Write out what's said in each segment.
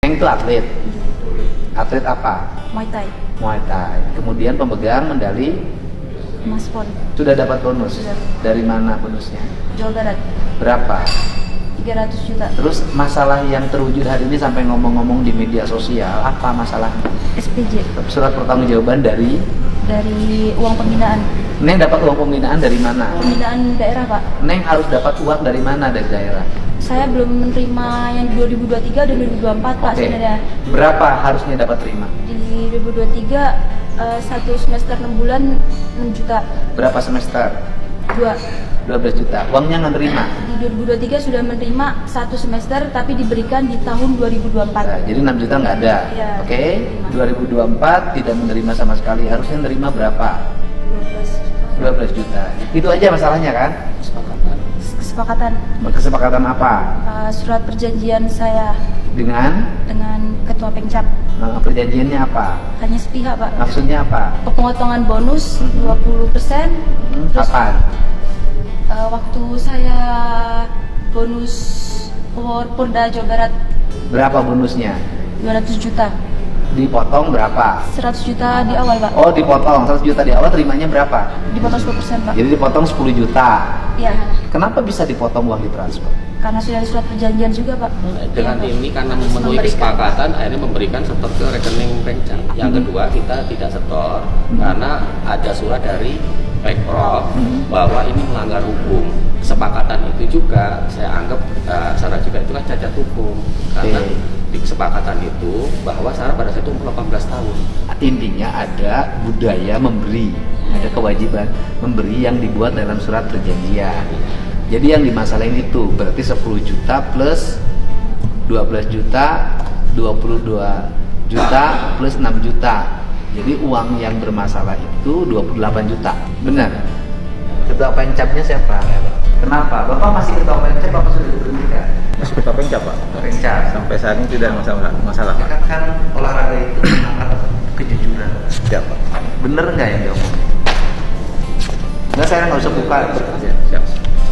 Neng itu atlet. Atlet apa? Muay Thai, Muay Thai. Kemudian pemegang medali Mas Pon, sudah dapat bonus. Sudah. Dari mana bonusnya? Jawa Barat, Berapa? 300 juta. Terus masalah yang terwujud hari ini sampai ngomong-ngomong di media sosial, apa masalahnya? SPJ, Surat pertanggungjawaban dari dari uang pembinaan. Neng dapat uang pembinaan dari mana? Pembinaan daerah, Pak. Neng harus dapat uang dari mana dari daerah? Saya belum menerima yang 2023 dan 2024, Pak, Oke. sebenarnya. Berapa harusnya dapat terima? Di 2023, satu semester 6 bulan 6 juta. Berapa semester? 12 juta. Uangnya nggak terima. Di 2023 sudah menerima satu semester, tapi diberikan di tahun 2024. Nah, jadi 6 juta nggak ada. Iya. Oke. 2024 tidak menerima sama sekali. Harusnya menerima berapa? 12 juta. Itu aja masalahnya kan? Kesepakatan. Kesepakatan apa? Surat perjanjian saya Dengan dengan ketua Pengcap perjanjiannya apa? hanya sepihak, Pak. Maksudnya apa? Pemotongan bonus 20%. Terus Kapan? waktu saya bonus Polda Jawa Barat Berapa bonusnya? 200 juta. Dipotong berapa? 100 juta di awal, Pak. Oh, dipotong 100 juta di awal, terimanya berapa? Dipotong 10%, Pak. Jadi dipotong 10 juta. Iya, Kenapa bisa dipotong uang ditransfer? karena sudah ada surat perjanjian juga, Pak. Dengan Iya, Pak. ini karena Harus memenuhi memberikan. kesepakatan akhirnya memberikan setor ke rekening Pengcap. Yang kedua kita tidak setor karena ada surat dari Pemprov bahwa ini melanggar hukum. Kesepakatan itu juga saya anggap Sarah juga itu kan cacat hukum karena Oke. di kesepakatan itu bahwa Sarah pada saat itu umur 18 tahun. Intinya ada budaya memberi, ada kewajiban memberi yang dibuat dalam surat perjanjian. Jadi yang dimasalahin itu berarti 10 juta plus 12 juta, 22 juta plus 6 juta. Jadi uang yang bermasalah itu 28 juta. Benar? Ketua Pengcapnya siapa? Kenapa? Bapak masih ketua Pengcap, Bapak sudah diberhentikan? Masih ketua Pengcap, Pak. Pengcap. Sampai saat ini tidak ada masalah, Pak. Kan olahraga itu mengangkat kejujuran. Siap, Pak. Bener nggak yang diomongin? Nggak, saya nggak usah buka. Siap.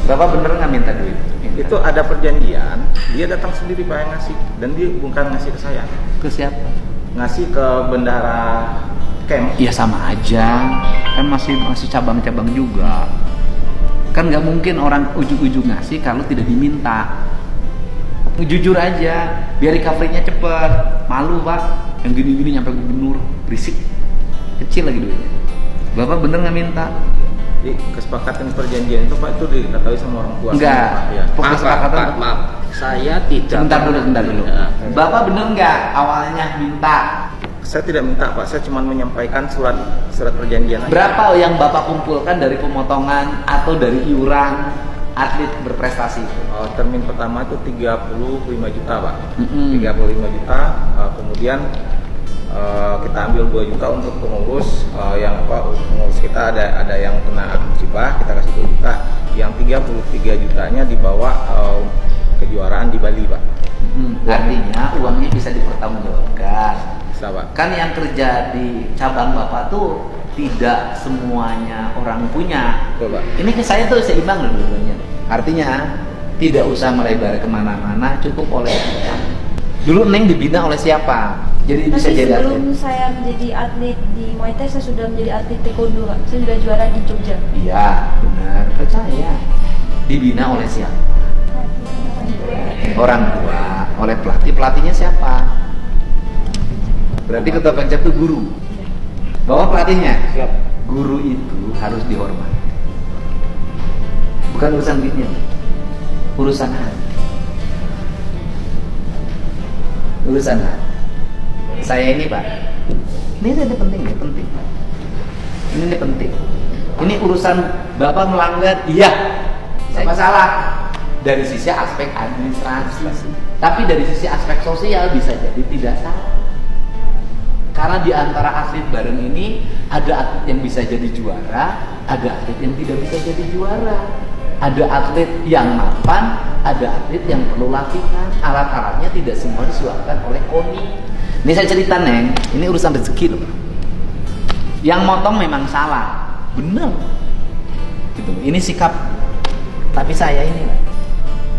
Bapak bener nggak minta duit? Itu ada perjanjian, dia datang sendiri Pak yang ngasih, dan dia bukan ngasih ke saya, Ke siapa? ngasih ke bendahara camp. Ya sama aja, kan masih cabang-cabang juga. Kan nggak mungkin orang ujug-ujug ngasih kalau tidak diminta. Jujur aja, biar recovery-nya cepet. Malu Pak, yang gini-gini nyampe gubernur, berisik, kecil lagi duitnya. Bapak bener nggak minta? Jadi kesepakatan perjanjian itu Pak itu diketahui sama orang tua. Enggak. Sama, Pak, ya. Pokok kesepakatan. Maaf, saya tidak. Sebentar dulu. Ya. Bapak bener nggak awalnya minta? Saya tidak minta Pak, saya cuma menyampaikan surat perjanjian aja. Berapa yang Bapak kumpulkan dari pemotongan atau dari iuran atlet berprestasi? Termin pertama itu 35 juta Pak. 35 Mm-mm. juta, kemudian kita ambil 2 juta untuk pengurus, pengurus kita ada yang kena musibah, kita kasih 2 juta. Yang 33 jutanya dibawa kejuaraan di Bali Pak. Artinya uangnya bisa dipertanggungjawabkan. Bisa Pak. Kan yang kerja di cabang Bapak tuh tidak semuanya orang punya. Betul, Pak. Ini ke saya tuh seimbang loh dulunya. Artinya tidak usah melebar kemana-mana, cukup oleh dulu Neng dibina oleh siapa? Jadi bisa Tapi jadi sebelum atlet. saya menjadi atlet di Muay Thai, saya sudah menjadi atlet taekwondo, Pak. Saya sudah juara di Jogja. Iya, benar. Percaya. Dibina oleh siapa? Orang tua, oleh pelatih. Pelatihnya siapa? Berarti ketua Pengcap itu guru. Bawa pelatihnya. Siap. Guru itu harus dihormati. Bukan urusan duitnya, urusan hati. Urusan hati. Saya ini Pak, ini penting. Ini penting. Ini urusan Bapak melanggar, iya. Saya salah dari sisi aspek administrasi, tapi dari sisi aspek sosial bisa jadi tidak salah. Karena di antara atlet bareng ini ada atlet yang bisa jadi juara, ada atlet yang tidak bisa jadi juara. Ada atlet yang mapan, ada atlet yang perlu latihan. Alat-alatnya tidak semua disuapkan oleh KONI. Ini saya cerita Neng, ini urusan rezeki loh. Yang motong memang salah, benar. Gitu. Ini sikap. Tapi saya ini,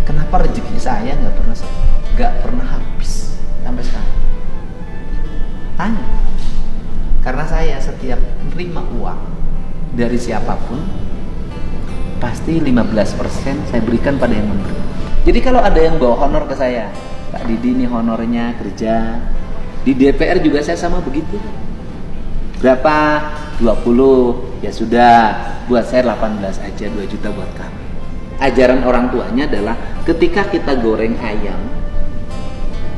kenapa rezeki saya nggak pernah habis sampai sekarang? setiap menerima uang dari siapapun, pasti 15% saya berikan pada yang memberi. Jadi kalau ada yang bawa honor ke saya, Pak Didi ini honornya kerja di DPR juga saya sama begitu. Berapa? 20, ya sudah, buat saya 18 aja, 2 juta buat kami. Ajaran orang tuanya adalah ketika kita goreng ayam,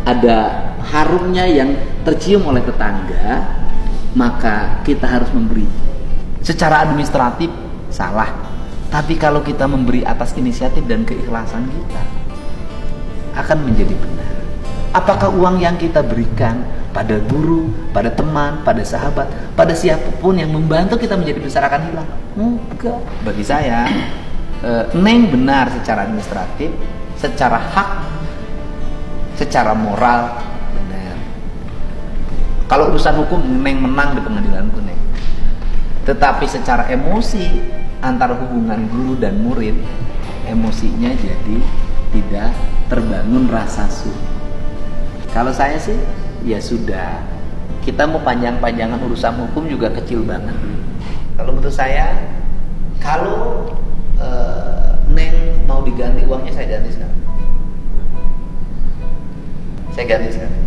ada harumnya yang tercium oleh tetangga, maka kita harus memberi. Secara administratif salah, tapi kalau kita memberi atas inisiatif dan keikhlasan kita, akan menjadi benar. Apakah uang yang kita berikan pada guru, pada teman, pada sahabat, pada siapapun yang membantu kita menjadi besar akan hilang? Enggak. Bagi saya, Neng benar secara administratif, secara hak, secara moral benar. Kalau urusan hukum, Neng menang di pengadilan pun, Neng. Tetapi secara emosi antara hubungan guru dan murid, emosinya jadi tidak terbangun rasa syukur. Kalau saya sih, ya sudah. Kita mau panjang-panjangan urusan hukum juga kecil banget. Kalau menurut saya, kalau Neng mau diganti uangnya, saya ganti sekarang. Saya ganti sekarang.